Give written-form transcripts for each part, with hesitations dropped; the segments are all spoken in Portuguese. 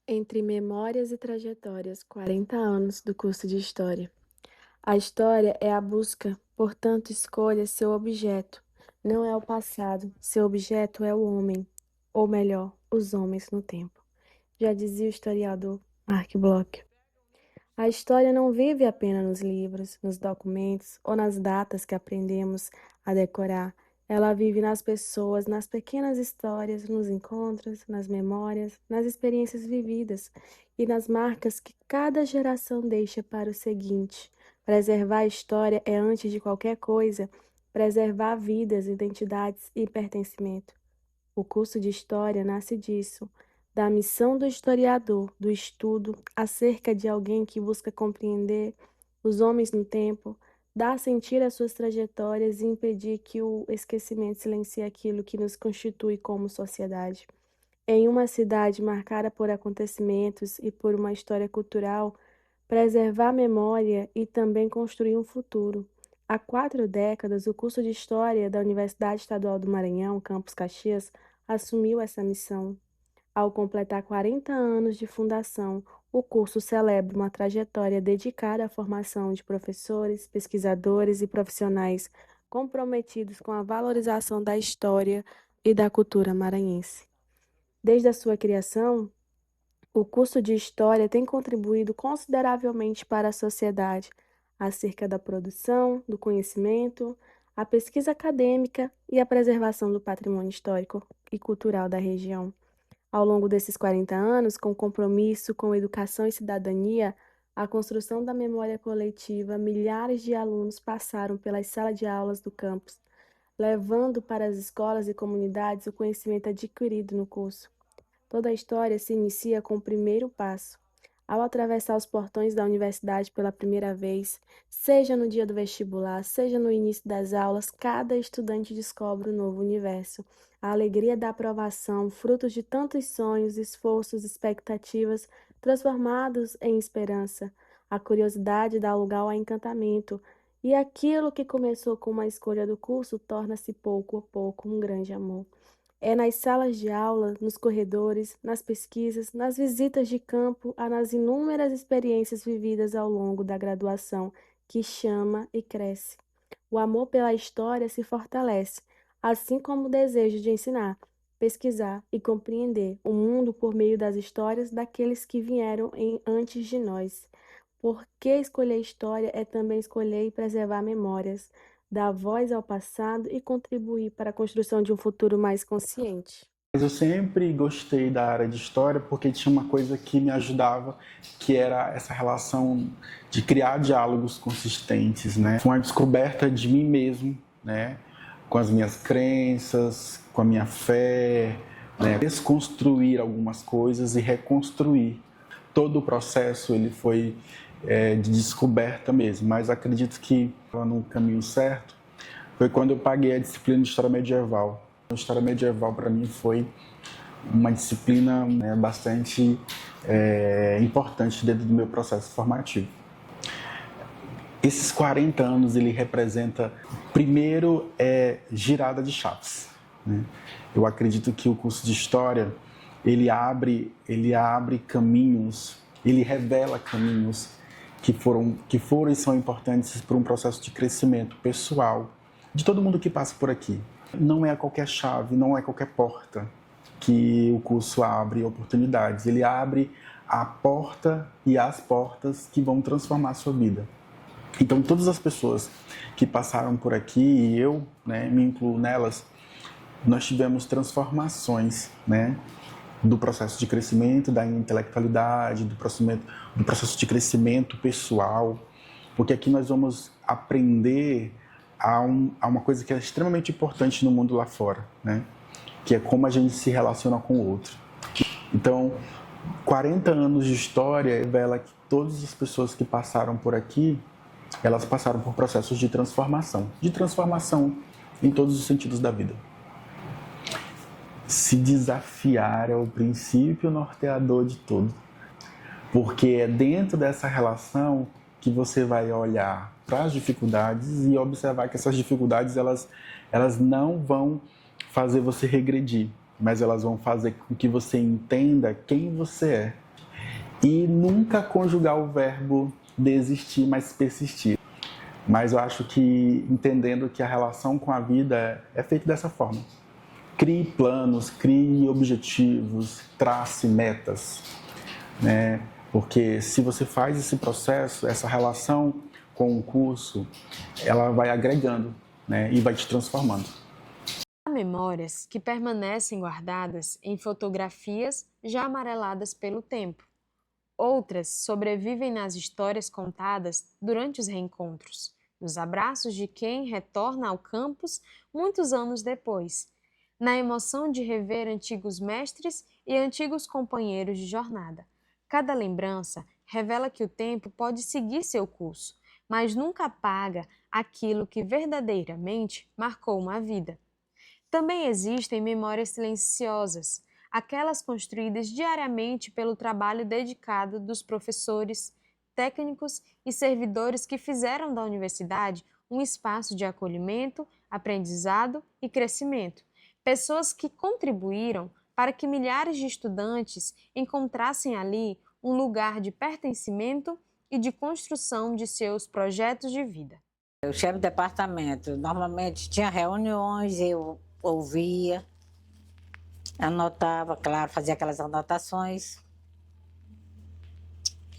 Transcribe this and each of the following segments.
Entre Memórias e Trajetórias, 40 anos do curso de História. A história é a busca, portanto, escolha seu objeto. Não é o passado, seu objeto é o homem, ou melhor, os homens no tempo. Já dizia o historiador Mark Bloch. A história não vive apenas nos livros, nos documentos ou nas datas que aprendemos a decorar. Ela vive nas pessoas, nas pequenas histórias, nos encontros, nas memórias, nas experiências vividas e nas marcas que cada geração deixa para o seguinte. Preservar a história é, antes de qualquer coisa, preservar vidas, identidades e pertencimento. O curso de História nasce disso, da missão do historiador, do estudo acerca de alguém que busca compreender os homens no tempo, dar sentir às suas trajetórias e impedir que o esquecimento silencie aquilo que nos constitui como sociedade. Em uma cidade marcada por acontecimentos e por uma história cultural, preservar a memória e também construir um futuro. Há 4 décadas, o curso de História da Universidade Estadual do Maranhão, Campus Caxias, assumiu essa missão. Ao completar 40 anos de fundação, o curso celebra uma trajetória dedicada à formação de professores, pesquisadores e profissionais comprometidos com a valorização da história e da cultura maranhense. Desde a sua criação, o curso de História tem contribuído consideravelmente para a sociedade acerca da produção, do conhecimento, a pesquisa acadêmica e a preservação do patrimônio histórico e cultural da região. Ao longo desses 40 anos, com compromisso com educação e cidadania, a construção da memória coletiva, milhares de alunos passaram pelas salas de aulas do campus, levando para as escolas e comunidades o conhecimento adquirido no curso. Toda a história se inicia com o primeiro passo. Ao atravessar os portões da universidade pela primeira vez, seja no dia do vestibular, seja no início das aulas, cada estudante descobre um novo universo. A alegria da aprovação, frutos de tantos sonhos, esforços, expectativas, transformados em esperança. A curiosidade dá lugar ao encantamento. E aquilo que começou com uma escolha do curso torna-se pouco a pouco um grande amor. É nas salas de aula, nos corredores, nas pesquisas, nas visitas de campo, nas inúmeras experiências vividas ao longo da graduação que chama e cresce. O amor pela história se fortalece, assim como o desejo de ensinar, pesquisar e compreender o mundo por meio das histórias daqueles que vieram antes de nós. Porque escolher história é também escolher e preservar memórias, dar voz ao passado e contribuir para a construção de um futuro mais consciente. Mas eu sempre gostei da área de história porque tinha uma coisa que me ajudava, que era essa relação de criar diálogos consistentes, né? Foi uma descoberta de mim mesmo, né? Com as minhas crenças, com a minha fé, né? Desconstruir algumas coisas e reconstruir. Todo o processo ele foi de descoberta mesmo, mas acredito que no caminho certo foi quando eu paguei a disciplina de História Medieval. A História Medieval, para mim, foi uma disciplina, né, bastante importante dentro do meu processo formativo. Esses 40 anos, ele representa, primeiro, girada de chaves, né? Eu acredito que o curso de História, ele abre caminhos, ele revela caminhos que foram e são importantes para um processo de crescimento pessoal de todo mundo que passa por aqui. Não é qualquer chave, não é qualquer porta que o curso abre oportunidades. Ele abre a porta e as portas que vão transformar a sua vida. Então, todas as pessoas que passaram por aqui, e eu, né, me incluo nelas, nós tivemos transformações, né, do processo de crescimento, da intelectualidade, do processo de crescimento pessoal, porque aqui nós vamos aprender a uma coisa que é extremamente importante no mundo lá fora, né? Que é como a gente se relaciona com o outro. Então, 40 anos de história revela que todas as pessoas que passaram por aqui, elas passaram por processos de transformação em todos os sentidos da vida. Se desafiar é o princípio norteador de tudo, porque é dentro dessa relação que você vai olhar para as dificuldades e observar que essas dificuldades elas não vão fazer você regredir, mas elas vão fazer com que você entenda quem você é e nunca conjugar o verbo desistir, mas persistir. Mas eu acho que entendendo que a relação com a vida é feita dessa forma. Crie planos, crie objetivos, trace metas, né? Porque se você faz esse processo, essa relação com o curso, ela vai agregando, né? E vai te transformando. Há memórias que permanecem guardadas em fotografias já amareladas pelo tempo. Outras sobrevivem nas histórias contadas durante os reencontros, nos abraços de quem retorna ao campus muitos anos depois, na emoção de rever antigos mestres e antigos companheiros de jornada. Cada lembrança revela que o tempo pode seguir seu curso, mas nunca apaga aquilo que verdadeiramente marcou uma vida. Também existem memórias silenciosas, aquelas construídas diariamente pelo trabalho dedicado dos professores, técnicos e servidores que fizeram da universidade um espaço de acolhimento, aprendizado e crescimento. Pessoas que contribuíram para que milhares de estudantes encontrassem ali um lugar de pertencimento e de construção de seus projetos de vida. O chefe de departamento, normalmente tinha reuniões, eu ouvia, anotava, claro, fazia aquelas anotações.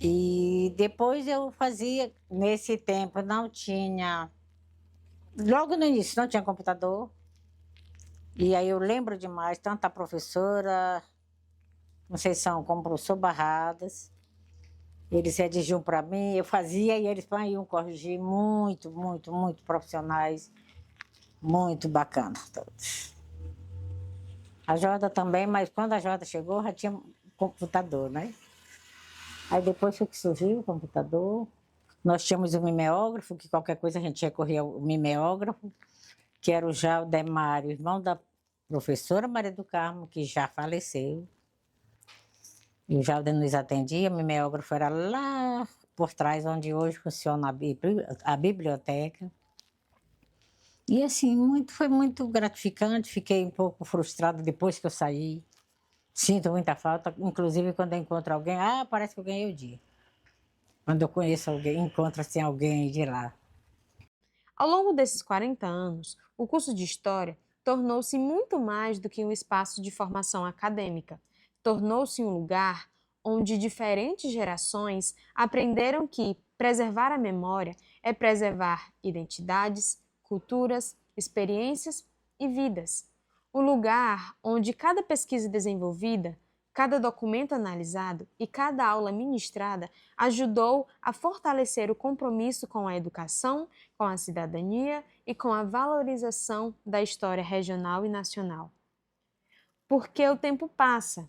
E depois eu fazia, nesse tempo não tinha, logo no início não tinha computador. E aí eu lembro demais, tanto a professora Conceição como o professor Barradas, eles redigiam para mim, eu fazia e eles iam corrigir, muito, muito, muito profissionais, muito bacana todos. A Jorda também, mas quando a Jorda chegou já tinha computador, né? Aí depois foi que surgiu o computador. Nós tínhamos o mimeógrafo, que qualquer coisa a gente recorria ao mimeógrafo, que era o Jaldemário, irmão da professora Maria do Carmo, que já faleceu. E o Jalden nos atendia, o mimeógrafo era lá por trás, onde hoje funciona a biblioteca. E assim, foi muito gratificante, fiquei um pouco frustrada depois que eu saí. Sinto muita falta, inclusive quando eu encontro alguém, parece que eu ganhei o dia. Quando eu conheço alguém, encontro assim, alguém de lá. Ao longo desses 40 anos, o curso de História tornou-se muito mais do que um espaço de formação acadêmica. Tornou-se um lugar onde diferentes gerações aprenderam que preservar a memória é preservar identidades, culturas, experiências e vidas. O lugar onde cada pesquisa desenvolvida, cada documento analisado e cada aula ministrada ajudou a fortalecer o compromisso com a educação, com a cidadania e com a valorização da história regional e nacional. Porque o tempo passa,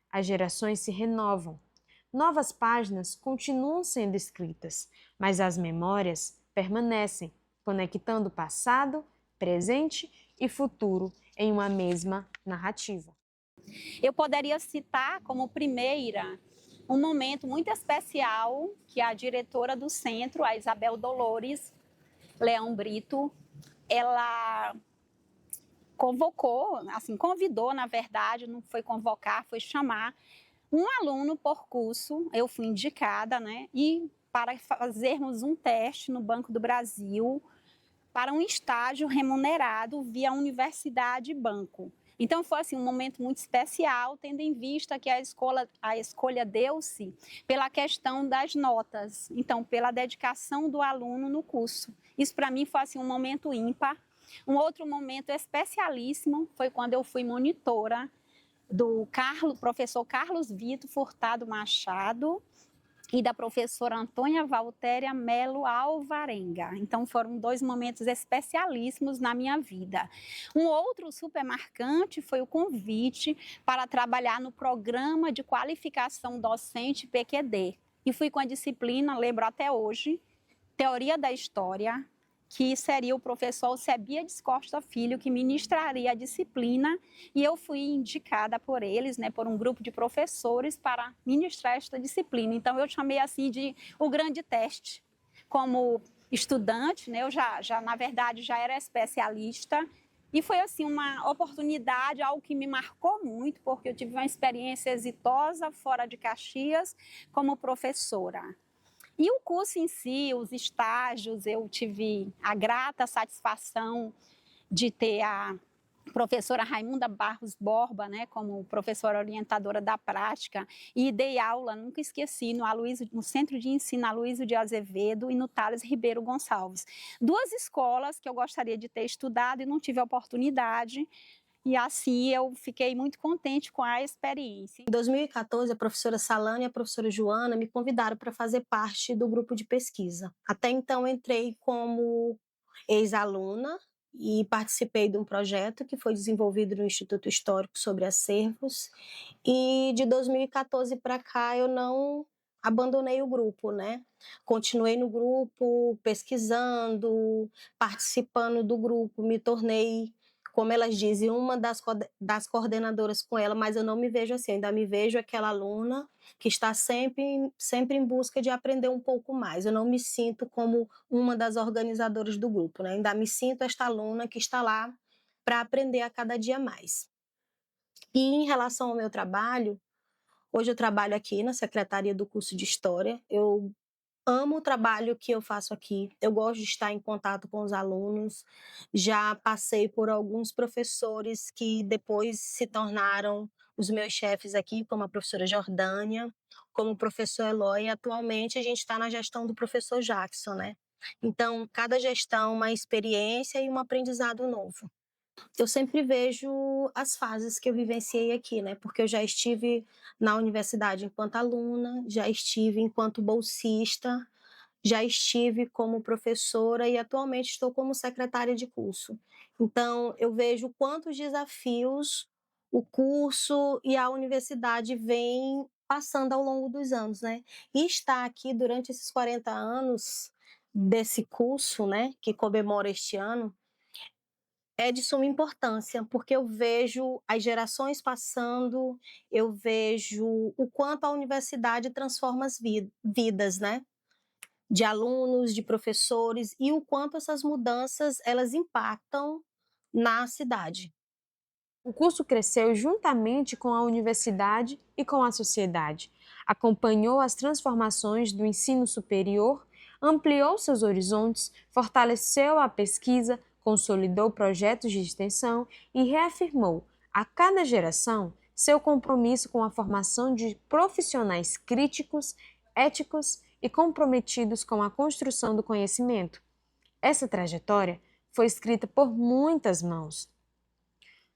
as gerações se renovam, novas páginas continuam sendo escritas, mas as memórias permanecem, conectando passado, presente e futuro em uma mesma narrativa. Eu poderia citar como primeira um momento muito especial que a diretora do centro, a Isabel Dolores Leão Brito, ela convidou, na verdade, não foi convocar, foi chamar um aluno por curso, eu fui indicada, né? E para fazermos um teste no Banco do Brasil para um estágio remunerado via Universidade Banco. Então foi assim, um momento muito especial, tendo em vista que a escolha deu-se pela questão das notas, então pela dedicação do aluno no curso. Isso para mim foi assim, um momento ímpar. Um outro momento especialíssimo foi quando eu fui monitora do professor Carlos Vitor Furtado Machado e da professora Antônia Valtéria Melo Alvarenga. Então, foram 2 momentos especialíssimos na minha vida. Um outro super marcante foi o convite para trabalhar no Programa de Qualificação Docente PQD. E fui com a disciplina, lembro até hoje, Teoria da História, que seria o professor Alcebiades Costa Filho, que ministraria a disciplina, e eu fui indicada por eles, né, por um grupo de professores para ministrar esta disciplina. Então, eu chamei assim de o grande teste. Como estudante, né, eu na verdade, já era especialista E foi assim uma oportunidade, algo que me marcou muito, porque eu tive uma experiência exitosa fora de Caxias como professora. E o curso em si, os estágios, eu tive a grata satisfação de ter a professora Raimunda Barros Borba, né, como professora orientadora da prática, e dei aula, nunca esqueci, no Centro de Ensino Aloysio de Azevedo e no Thales Ribeiro Gonçalves. Duas escolas que eu gostaria de ter estudado e não tive a oportunidade, e assim eu fiquei muito contente com a experiência. Em 2014, a professora Salane e a professora Joana me convidaram para fazer parte do grupo de pesquisa. Até então, entrei como ex-aluna e participei de um projeto que foi desenvolvido no Instituto Histórico sobre acervos. E de 2014 para cá, eu não abandonei o grupo, né? Continuei no grupo, pesquisando, participando do grupo, me tornei, como elas dizem, uma das coordenadoras com ela, mas eu não me vejo assim, ainda me vejo aquela aluna que está sempre em busca de aprender um pouco mais. Eu não me sinto como uma das organizadoras do grupo, né? Ainda me sinto esta aluna que está lá para aprender a cada dia mais. E em relação ao meu trabalho, hoje eu trabalho aqui na Secretaria do Curso de História. Eu amo o trabalho que eu faço aqui, eu gosto de estar em contato com os alunos, já passei por alguns professores que depois se tornaram os meus chefes aqui, como a professora Jordânia, como o professor Eloy, e atualmente a gente está na gestão do professor Jackson, né? Então, cada gestão uma experiência e um aprendizado novo. Eu sempre vejo as fases que eu vivenciei aqui, né? Porque eu já estive na universidade enquanto aluna, já estive enquanto bolsista, já estive como professora e atualmente estou como secretária de curso. Então, eu vejo quantos desafios o curso e a universidade vêm passando ao longo dos anos, né? E estar aqui durante esses 40 anos desse curso, né, que comemora este ano, é de suma importância, porque eu vejo as gerações passando, eu vejo o quanto a universidade transforma as vidas, né? De alunos, de professores, e o quanto essas mudanças elas impactam na cidade. O curso cresceu juntamente com a universidade e com a sociedade. Acompanhou as transformações do ensino superior, ampliou seus horizontes, fortaleceu a pesquisa, consolidou projetos de extensão e reafirmou, a cada geração, seu compromisso com a formação de profissionais críticos, éticos e comprometidos com a construção do conhecimento. Essa trajetória foi escrita por muitas mãos.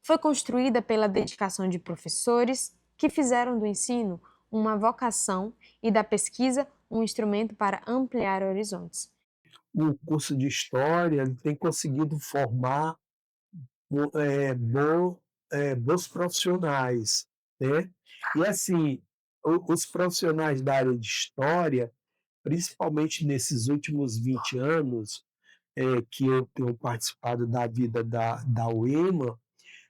Foi construída pela dedicação de professores que fizeram do ensino uma vocação e da pesquisa um instrumento para ampliar horizontes. O curso de História ele tem conseguido formar bons profissionais, né? E assim, os profissionais da área de História, principalmente nesses últimos 20 anos, que eu tenho participado da vida da UEMA,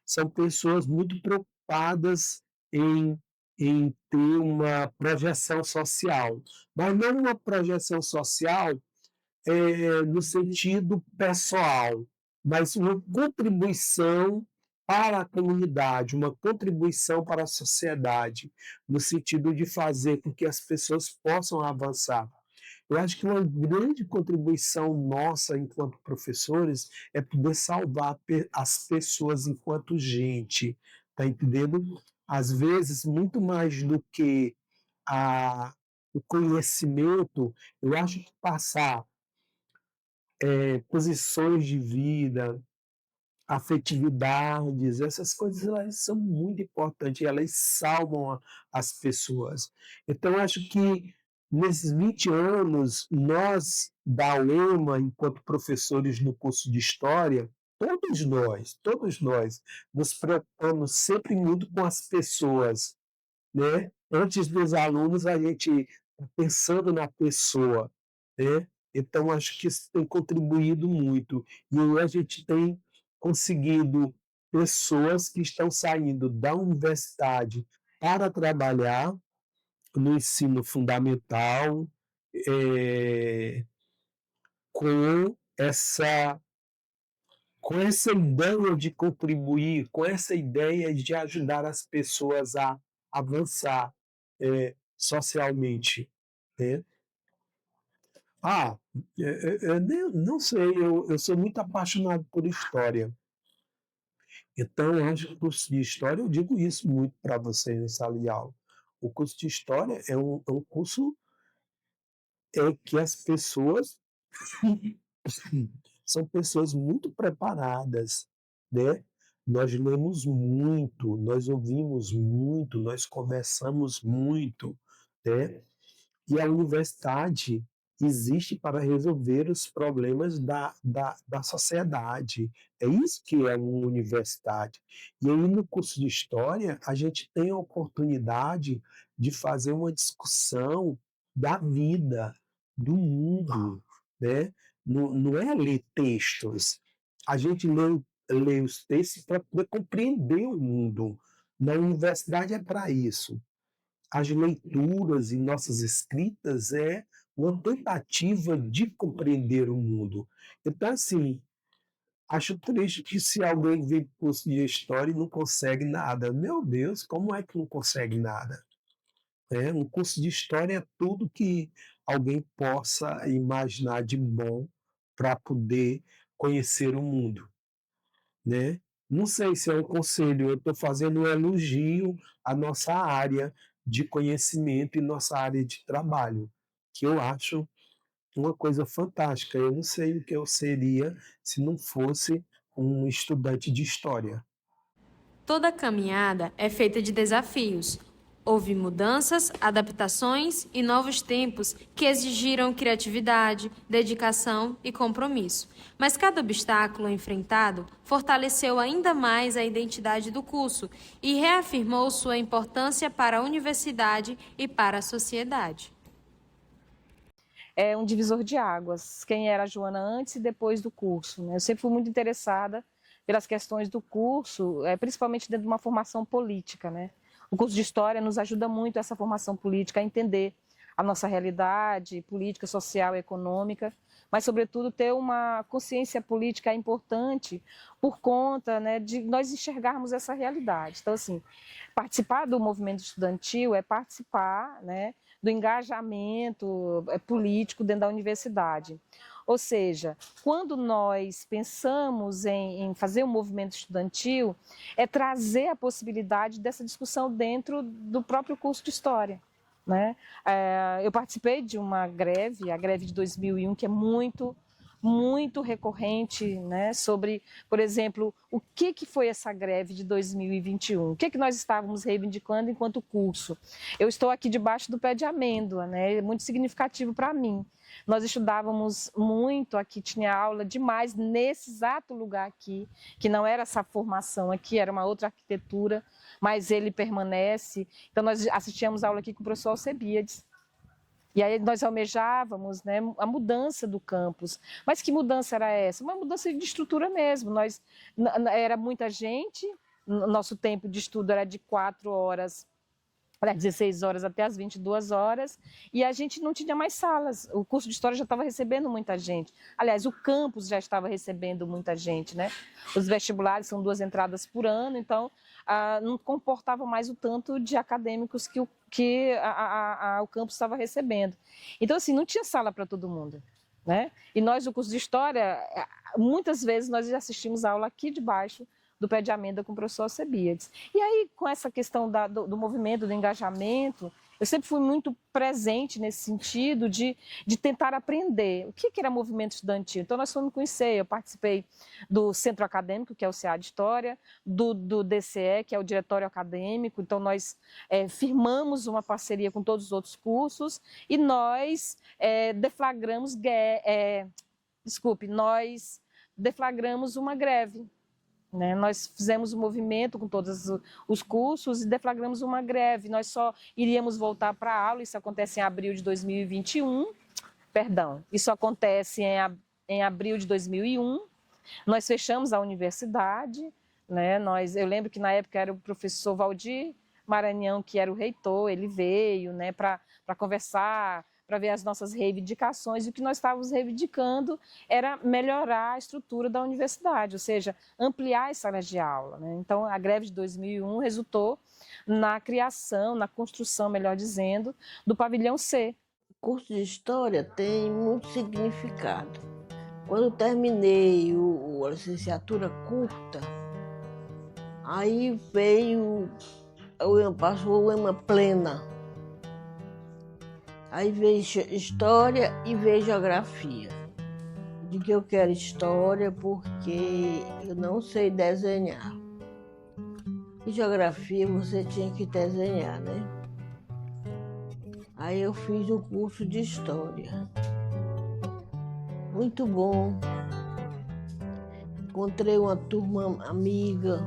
são pessoas muito preocupadas em ter uma projeção social, mas não uma projeção social no sentido pessoal, mas uma contribuição para a comunidade, uma contribuição para a sociedade, no sentido de fazer com que as pessoas possam avançar. Eu acho que uma grande contribuição nossa enquanto professores é poder salvar as pessoas enquanto gente, tá entendendo? Às vezes, muito mais do que o conhecimento, eu acho que passar posições de vida, afetividades, essas coisas elas são muito importantes, elas salvam as pessoas. Então, eu acho que nesses 20 anos, nós da UEMA, enquanto professores no curso de História, todos nós, nos preocupamos sempre muito com as pessoas, né? Antes dos alunos, a gente tá pensando na pessoa, né? Então, acho que isso tem contribuído muito. E a gente tem conseguido pessoas que estão saindo da universidade para trabalhar no ensino fundamental, com essa com essa ideia de contribuir, com essa ideia de ajudar as pessoas a avançar socialmente, né? Ah, não sei, eu sou muito apaixonado por história. Então, eu acho que o curso de história, eu digo isso muito para vocês em sala de aula. O curso de história é um curso que as pessoas são pessoas muito preparadas, né? Nós lemos muito, nós ouvimos muito, nós conversamos muito, né? E a universidade existe para resolver os problemas da sociedade. É isso que é uma universidade. E aí, no curso de História, a gente tem a oportunidade de fazer uma discussão da vida, do mundo, né? Não é ler textos. A gente lê os textos para poder compreender o mundo. Na universidade é para isso. As leituras e nossas escritas é uma tentativa de compreender o mundo. Então, assim, acho triste que se alguém vem para o curso de História e não consegue nada. Meu Deus, como é que não consegue nada? Um curso de História é tudo que alguém possa imaginar de bom para poder conhecer o mundo, né? Não sei se é um conselho, eu estou fazendo um elogio à nossa área de conhecimento e nossa área de trabalho, que eu acho uma coisa fantástica. Eu não sei o que eu seria se não fosse um estudante de história. Toda caminhada é feita de desafios. Houve mudanças, adaptações e novos tempos que exigiram criatividade, dedicação e compromisso. Mas cada obstáculo enfrentado fortaleceu ainda mais a identidade do curso e reafirmou sua importância para a universidade e para a sociedade. É um divisor de águas, quem era a Joana antes e depois do curso, né? Eu sempre fui muito interessada pelas questões do curso, principalmente dentro de uma formação política, né? O curso de História nos ajuda muito essa formação política, a entender a nossa realidade política, social e econômica, mas, sobretudo, ter uma consciência política importante por conta, né, de nós enxergarmos essa realidade. Então, assim, participar do movimento estudantil é participar, né, do engajamento político dentro da universidade. Ou seja, quando nós pensamos em fazer um movimento estudantil, é trazer a possibilidade dessa discussão dentro do próprio curso de História, né? Eu participei de uma greve, a greve de 2001, que é muito recorrente, né? Sobre, por exemplo, o que foi essa greve de 2021? O que nós estávamos reivindicando enquanto curso? Eu estou aqui debaixo do pé de amêndoa, né? É muito significativo para mim. Nós estudávamos muito aqui, tinha aula demais nesse exato lugar aqui, que não era essa formação aqui, era uma outra arquitetura, mas ele permanece. Então, nós assistíamos aula aqui com o professor Alcebiades. E aí nós almejávamos, né, a mudança do campus. Mas que mudança era essa? Uma mudança de estrutura mesmo. Era muita gente, nosso tempo de estudo era de 4 horas, 16 horas até as 22 horas, e a gente não tinha mais salas. O curso de História já estava recebendo muita gente. Aliás, o campus já estava recebendo muita gente, né? Os vestibulares são 2 entradas por ano, então não comportava mais o tanto de acadêmicos que o campus estava recebendo. Então, assim, não tinha sala para todo mundo, né? E nós, do curso de História, muitas vezes nós assistimos a aula aqui debaixo do pé de amêndoa com o professor Alcebiades. E aí, com essa questão do movimento, do engajamento, eu sempre fui muito presente nesse sentido de tentar aprender o que era movimento estudantil. Então, nós fomos conhecer, eu participei do Centro Acadêmico, que é o CA de História, do DCE, que é o Diretório Acadêmico. Então, nós firmamos uma parceria com todos os outros cursos e nós deflagramos uma greve. Né? Nós fizemos um movimento com todos os cursos e deflagramos uma greve. Nós só iríamos voltar para a aula, isso acontece em abril de 2021, isso acontece em abril de 2001. Nós fechamos a universidade, né? Eu lembro que na época era o professor Valdir Maranhão, que era o reitor, ele veio, né, para conversar, para ver as nossas reivindicações, e o que nós estávamos reivindicando era melhorar a estrutura da universidade, ou seja, ampliar as salas de aula, né? Então, a greve de 2001 resultou na criação, na construção, melhor dizendo, do pavilhão C. O curso de História tem muito significado. Quando eu terminei a licenciatura curta, aí passou o EMA plena. Aí veio História e veio Geografia. De que eu quero História porque eu não sei desenhar. E Geografia você tinha que desenhar, né? Aí eu fiz o curso de História. Muito bom. Encontrei uma turma amiga,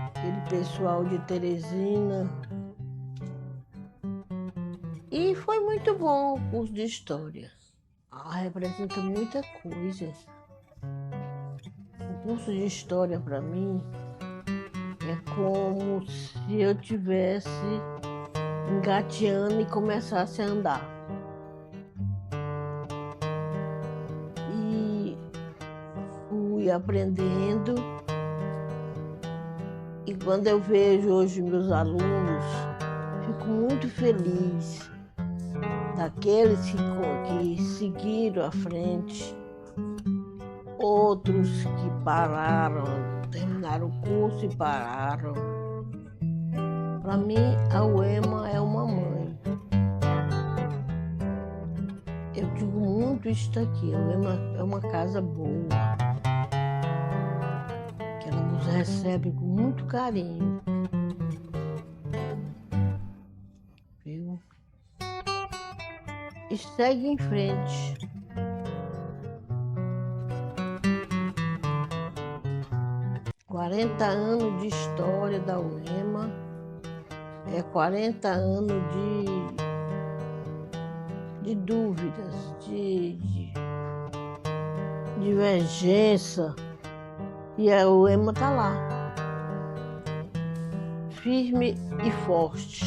aquele pessoal de Teresina. E foi muito bom o curso de História. Representa muita coisa. O curso de História, para mim, é como se eu tivesse engateando e começasse a andar. E fui aprendendo. E quando eu vejo hoje meus alunos, fico muito feliz. Daqueles que seguiram à frente, outros que pararam, terminaram o curso e pararam. Para mim, a UEMA é uma mãe. Eu digo muito isso aqui, a UEMA é uma casa boa, que ela nos recebe com muito carinho. Viu? E segue em frente. Quarenta anos de história da UEMA, 40 anos de dúvidas, de divergência, e a UEMA está lá, firme e forte.